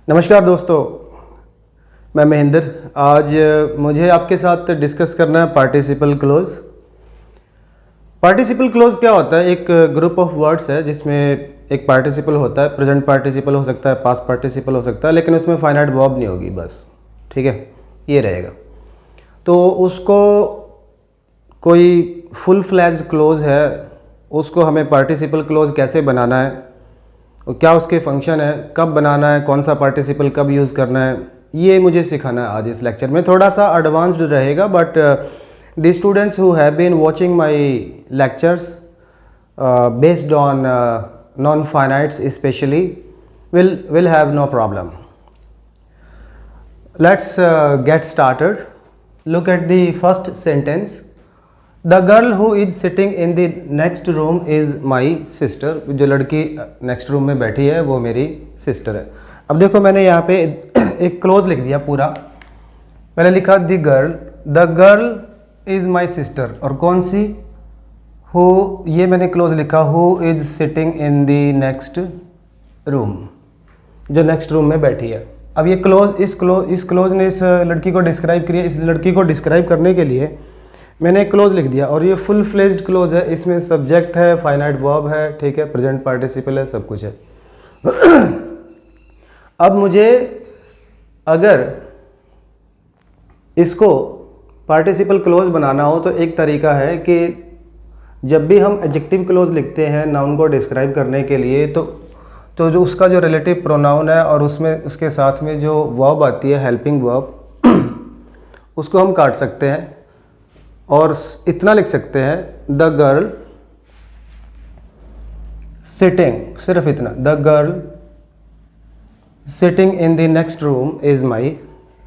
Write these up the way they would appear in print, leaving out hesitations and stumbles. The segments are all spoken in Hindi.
नमस्कार दोस्तों, मैं महेंद्र। आज मुझे आपके साथ डिस्कस करना है पार्टिसिपल क्लोज। पार्टिसिपल क्लोज क्या होता है? एक ग्रुप ऑफ वर्ड्स है जिसमें एक पार्टिसिपल होता है, प्रेजेंट पार्टिसिपल हो सकता है, पास्ट पार्टिसिपल हो सकता है, लेकिन उसमें फाइनाइट वर्ब नहीं होगी बस। ठीक है, ये रहेगा। तो उसको कोई फुल फ्लैज्ड क्लोज है, उसको हमें पार्टिसिपल क्लोज कैसे बनाना है, और क्या उसके फंक्शन है, कब बनाना है, कौन सा पार्टिसिपल कब यूज़ करना है, ये मुझे सिखाना है आज इस लेक्चर में। थोड़ा सा एडवांस्ड रहेगा, but the students who have been watching my lectures based on non finites specially will have no problem. Let's get started. Look at the first sentence. The girl who is sitting in the next room is my sister. जो लड़की नेक्स्ट रूम में बैठी है वो मेरी सिस्टर है। अब देखो, मैंने यहाँ पे एक क्लोज लिख दिया पूरा। मैंने लिखा the girl is my sister, और कौन सी? हु, ये मैंने क्लोज लिखा who is sitting in the next room, जो नेक्स्ट रूम में बैठी है। अब ये इस क्लोज ने इस लड़की को डिस्क्राइब किया। इस लड़की को डिस्क्राइब करने के लिए मैंने एक क्लोज लिख दिया, और ये फुल फ्लेज्ड क्लोज है। इसमें सब्जेक्ट है, फाइनाइट वर्ब है, ठीक है, प्रेजेंट पार्टिसिपल है, सब कुछ है। अब मुझे अगर इसको पार्टिसिपल क्लोज बनाना हो तो एक तरीका है कि जब भी हम एडजेक्टिव क्लोज लिखते हैं नाउन को डिस्क्राइब करने के लिए, तो जो उसका जो रिलेटिव प्रोनाउन है और उसमें उसके साथ में जो वर्ब आती है, हेल्पिंग वर्ब, उसको हम काट सकते हैं और इतना लिख सकते हैं, द गर्ल सिटिंग, सिर्फ इतना, the girl sitting in the next room is my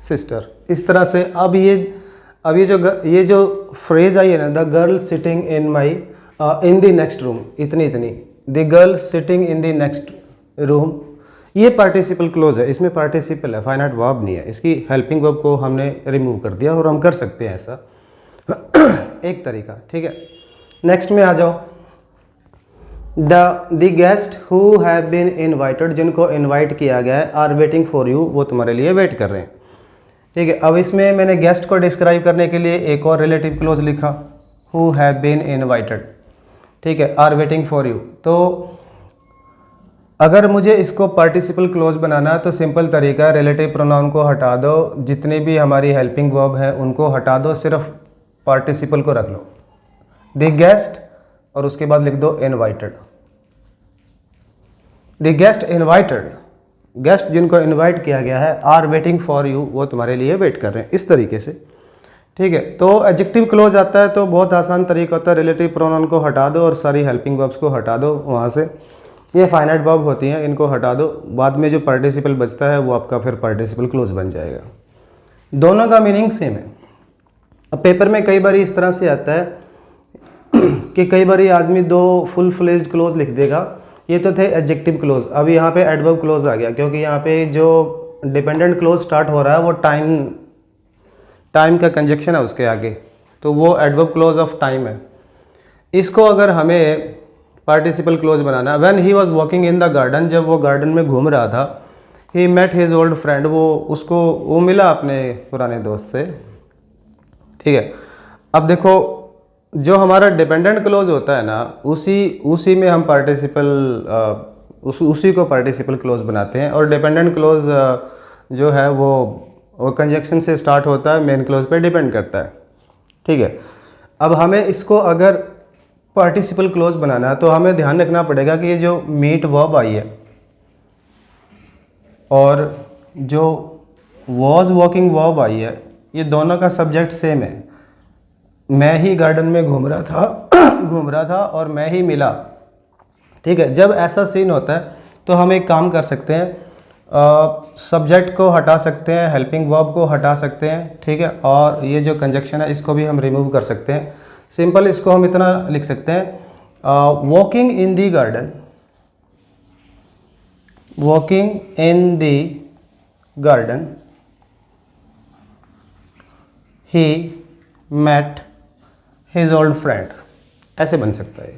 sister. इस तरह से अब ये जो फ्रेज आई है ना, the girl sitting in the next room, इतनी the girl sitting in the next room, ये पार्टिसिपल क्लोज है। इसमें पार्टिसिपल है, फाइनाइट वर्ब नहीं है। इसकी हेल्पिंग वर्ब को हमने रिमूव कर दिया, और हम कर सकते हैं ऐसा एक तरीका। ठीक है, नेक्स्ट में आ जाओ। The guest who have been invited, जिनको इनवाइट किया गया है, आर वेटिंग फॉर यू, वो तुम्हारे लिए वेट कर रहे हैं। ठीक है, अब इसमें मैंने गेस्ट को डिस्क्राइब करने के लिए एक और रिलेटिव क्लोज लिखा, हु हैव बीन इनवाइटेड, ठीक है, आर वेटिंग फॉर यू। तो अगर मुझे इसको पार्टिसिपल क्लोज बनाना है तो सिंपल तरीका है, रिलेटिव प्रोनाउन को हटा दो, जितनी भी हमारी हेल्पिंग वर्ब है उनको हटा दो, सिर्फ पार्टिसिपल को रख लो, द गेस्ट, और उसके बाद लिख दो invited. The guest invited, guest जिनको इनवाइट किया गया है, आर वेटिंग फॉर यू, वो तुम्हारे लिए वेट कर रहे हैं, इस तरीके से। ठीक है, तो एडजेक्टिव क्लोज आता है तो बहुत आसान तरीका होता है, रिलेटिव प्रोनाउन को हटा दो और सारी हेल्पिंग वर्ब्स को हटा दो वहाँ से। ये फाइनाइट वर्ब होती हैं, इनको हटा दो, बाद में जो पार्टिसिपल बचता है वो आपका फिर पार्टिसिपल क्लोज बन जाएगा। दोनों का मीनिंग सेम है। अब पेपर में कई बार इस तरह से आता है कि कई बार आदमी दो फुल फ्लेज्ड क्लोज लिख देगा। ये तो थे एडजेक्टिव क्लोज, अब यहाँ पे एडवर्ब क्लोज आ गया, क्योंकि यहाँ पे जो डिपेंडेंट क्लोज स्टार्ट हो रहा है वो टाइम का कंजक्शन है उसके आगे, तो वो एडवर्ब क्लोज ऑफ टाइम है। इसको अगर हमें पार्टिसिपल क्लोज बनाना, when he was walking in the garden, जब वो गार्डन में घूम रहा था, he met his old friend, वो मिला अपने पुराने दोस्त से। ठीक है, अब देखो, जो हमारा डिपेंडेंट क्लोज होता है ना, उसी में हम उसी को पार्टिसिपल क्लोज बनाते हैं, और डिपेंडेंट क्लोज जो है वो कंजक्शन से स्टार्ट होता है, मेन क्लोज पे डिपेंड करता है। ठीक है, अब हमें इसको अगर पार्टिसिपल क्लोज बनाना है तो हमें ध्यान रखना पड़ेगा कि ये जो मीट वर्ब आई है और जो वॉज वॉकिंग वर्ब आई है, ये दोनों का सब्जेक्ट सेम है। मैं ही गार्डन में घूम रहा था और मैं ही मिला। ठीक है, जब ऐसा सीन होता है तो हम एक काम कर सकते हैं, सब्जेक्ट को हटा सकते हैं, हेल्पिंग वर्ब को हटा सकते हैं, ठीक है, और ये जो कंजक्शन है इसको भी हम रिमूव कर सकते हैं। सिंपल इसको हम इतना लिख सकते हैं, walking in the garden, walking in the garden, he met his old friend, ऐसे बन सकता है।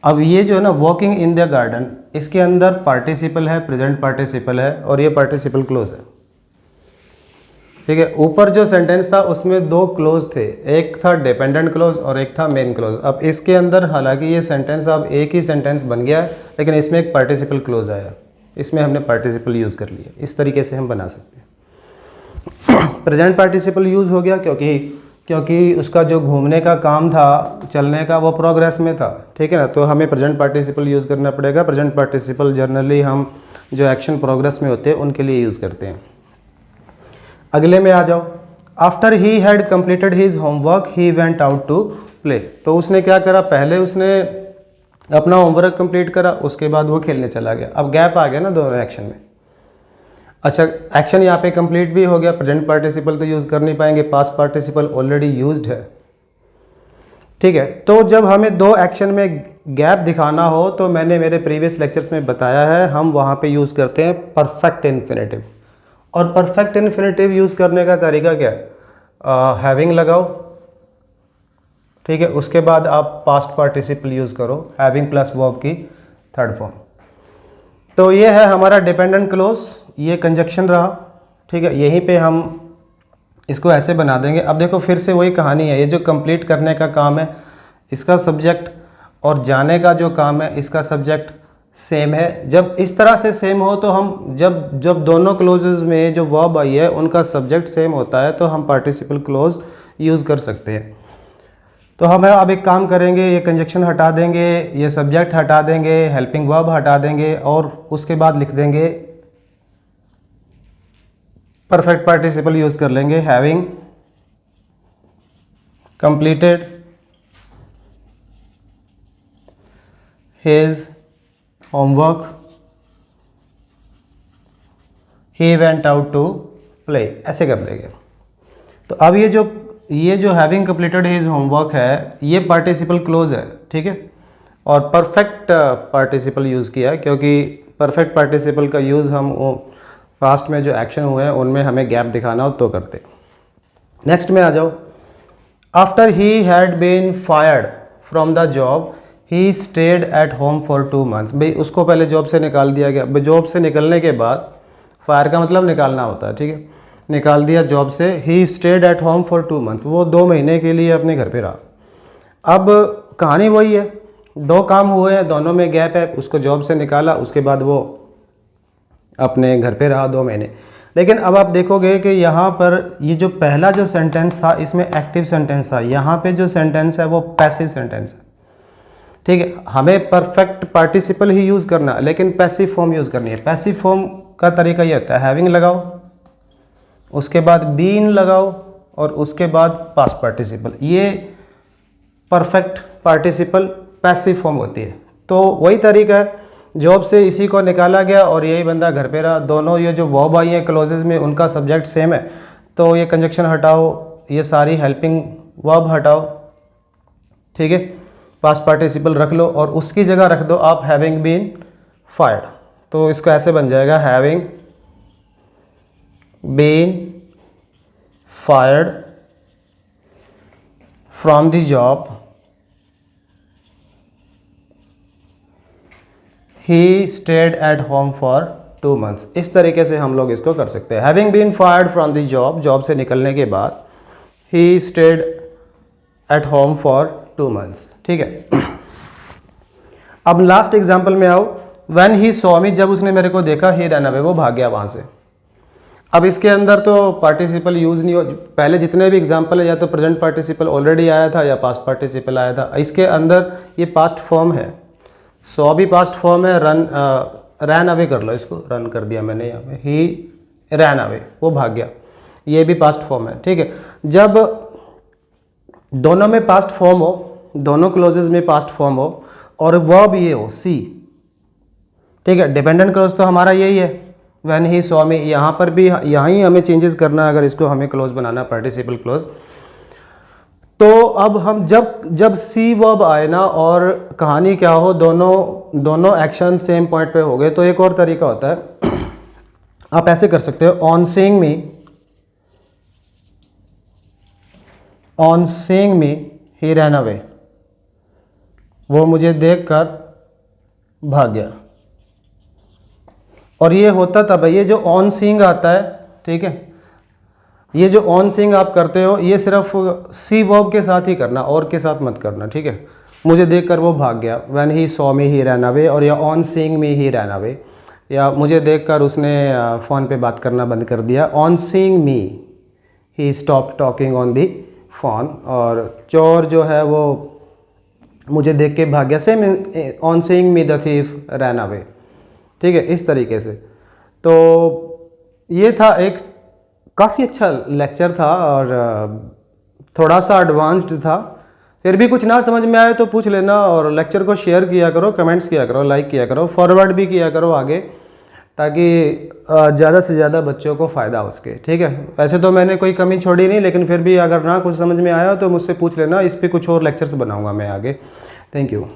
अब ये जो है ना वॉकिंग इन द गार्डन, इसके अंदर पार्टिसिपल है, प्रेजेंट पार्टिसिपल है और ये पार्टिसिपल क्लोज है। ठीक है, ऊपर जो सेंटेंस था उसमें दो क्लोज थे, एक था डिपेंडेंट क्लोज और एक था मेन क्लोज। अब इसके अंदर हालांकि ये सेंटेंस अब एक ही सेंटेंस बन गया है, लेकिन इसमें एक पार्टिसिपल क्लोज आया, इसमें हमने पार्टिसिपल यूज़ कर लिया। इस तरीके से हम बना सकते हैं। प्रेजेंट पार्टिसिपल यूज़ हो गया क्योंकि उसका जो घूमने का काम था, चलने का, वो प्रोग्रेस में था। ठीक है ना, तो हमें प्रेजेंट पार्टिसिपल यूज़ करना पड़ेगा। प्रेजेंट पार्टिसिपल जनरली हम जो एक्शन प्रोग्रेस में होते हैं उनके लिए यूज़ करते हैं। अगले में आ जाओ। After he had completed his homework he went out to play. तो उसने क्या करा, पहले उसने अपना होमवर्क कंप्लीट करा, उसके बाद वो खेलने चला गया। अब गैप आ गया ना दोनों एक्शन में। अच्छा, एक्शन यहाँ पे कंप्लीट भी हो गया, प्रेजेंट पार्टिसिपल तो यूज़ कर नहीं पाएंगे, पास्ट पार्टिसिपल ऑलरेडी यूज्ड है। ठीक है, तो जब हमें दो एक्शन में गैप दिखाना हो तो मैंने मेरे प्रीवियस लेक्चर्स में बताया है, हम वहाँ पे यूज़ करते हैं परफेक्ट इन्फिनेटिव। और परफेक्ट इन्फिनेटिव यूज़ करने का तरीका क्या है, हैविंग लगाओ। ठीक है, उसके बाद आप पास्ट पार्टिसिपल यूज़ करो, हैविंग प्लस वर्ब की थर्ड फॉर्म। तो ये है हमारा डिपेंडेंट क्लोज, ये कंजक्शन रहा। ठीक है, यहीं पे हम इसको ऐसे बना देंगे। अब देखो फिर से वही कहानी है, ये जो कंप्लीट करने का काम है इसका सब्जेक्ट, और जाने का जो काम है इसका सब्जेक्ट सेम है। जब इस तरह से सेम हो तो हम जब दोनों क्लोजेज में जो वर्ब आई है उनका सब्जेक्ट सेम होता है तो हम पार्टिसिपल क्लोज यूज़ कर सकते हैं। तो हम अब एक काम करेंगे, ये कंजक्शन हटा देंगे, ये सब्जेक्ट हटा देंगे, हेल्पिंग वर्ब हटा देंगे और उसके बाद लिख देंगे परफेक्ट पार्टिसिपल यूज़ कर लेंगे, having completed his homework he went out to play, ऐसे कर लेंगे। तो अब ये जो हैविंग कंप्लीटेड हिज होमवर्क है ये पार्टिसिपल क्लोज है। ठीक है, और परफेक्ट पार्टिसिपल यूज़ किया है क्योंकि परफेक्ट पार्टिसिपल का यूज़ हम पास्ट में जो एक्शन हुए हैं उनमें हमें गैप दिखाना हो तो करते। नेक्स्ट में आ जाओ। After he had been fired from the job he stayed at home for 2 months। भाई उसको पहले जॉब से निकाल दिया गया। जॉब से निकलने के बाद, फायर का मतलब निकालना होता है। ठीक है, निकाल दिया जॉब से। ही stayed at home for 2 months, वो 2 महीने के लिए अपने घर पे रहा। अब कहानी वही है, दो काम हुए हैं, दोनों में गैप है। उसको जॉब से निकाला, उसके बाद वो अपने घर पे रहा 2 महीने। लेकिन अब आप देखोगे कि यहाँ पर ये जो पहला जो सेंटेंस था इसमें एक्टिव सेंटेंस था, यहाँ पे जो सेंटेंस है वो पैसिव सेंटेंस है। ठीक है, हमें परफेक्ट पार्टिसिपल ही यूज़ करना है लेकिन पैसिव फॉर्म यूज़ करनी है। पैसिव फॉर्म का तरीका ये होता है, हैविंग लगाओ, उसके बाद बीन लगाओ और उसके बाद पास्ट पार्टिसिपल। ये परफेक्ट पार्टिसिपल पैसिव फॉर्म होती है। तो वही तरीका है, जॉब से इसी को निकाला गया और यही बंदा घर पे रहा। दोनों ये जो वर्ब आई हैं क्लोजेज में उनका सब्जेक्ट सेम है, तो ये कंजक्शन हटाओ, ये सारी हेल्पिंग वर्ब हटाओ। ठीक है, पास्ट पार्टिसिपल रख लो और उसकी जगह रख दो आप हैविंग बीन फायर्ड। तो इसको ऐसे बन जाएगा, having been fired from the job he stayed at home for 2 months। इस तरीके से हम लोग इसको कर सकते हैं। Having been fired from the job, job से निकलने के बाद he stayed at home for 2 months। ठीक है, अब लास्ट एग्जाम्पल में आओ। व्हेन ही सॉ मी, जब उसने मेरे को देखा, ही रन अवे, वो भाग गया वहाँ से। अब इसके अंदर तो पार्टिसिपल यूज़ नहीं हो, पहले जितने भी एग्जाम्पल है या तो प्रेजेंट पार्टिसिपल ऑलरेडी आया था या पास्ट पार्टिसिपल आया था। इसके अंदर ये पास्ट फॉर्म है, सॉ भी पास्ट फॉर्म है, रन अवे कर लो, इसको रन कर दिया मैंने यहाँ पे, ही रन अवे, वो भाग गया, ये भी पास्ट फॉर्म है। ठीक है, जब दोनों में पास्ट फॉर्म हो, दोनों क्लोजेज में पास्ट फॉर्म हो और वर्ब ये हो सी। ठीक है, डिपेंडेंट क्लोज तो हमारा यही है, व्हेन ही सॉ मी। यहाँ पर भी यहाँ ही हमें चेंजेस करना है अगर इसको हमें क्लोज बनाना, पार्टिसिपल क्लोज। तो अब हम जब सी वर्ब आए ना और कहानी क्या हो, दोनों एक्शन सेम पॉइंट पे हो गए, तो एक और तरीका होता है, आप ऐसे कर सकते हो, on seeing me he ran away. वो मुझे देखकर भाग गया। और ये होता था भाई, ये जो ऑन सीइंग आता है, ठीक है, ये जो ऑन सीइंग आप करते हो ये सिर्फ सी वर्ब के साथ ही करना, और के साथ मत करना, ठीक है। मुझे देखकर वो भाग गया, when he saw me he ran away, और या on seeing me he ran away, या मुझे देखकर उसने फ़ोन पे बात करना बंद कर दिया, on seeing me he stopped talking on the phone. और चोर जो है वो मुझे देख के भाग गया, same on seeing me the thief ran away, ठीक है, इस तरीके से। तो ये था एक काफ़ी अच्छा लेक्चर था, और थोड़ा सा एडवांस्ड था। फिर भी कुछ ना समझ में आए तो पूछ लेना, और लेक्चर को शेयर किया करो, कमेंट्स किया करो, लाइक किया करो, फॉरवर्ड भी किया करो आगे, ताकि ज़्यादा से ज़्यादा बच्चों को फ़ायदा हो सके, ठीक है। वैसे तो मैंने कोई कमी छोड़ी नहीं, लेकिन फिर भी अगर ना कुछ समझ में आया तो मुझसे पूछ लेना, इस पर कुछ और लेक्चर्स बनाऊँगा मैं आगे। Thank you.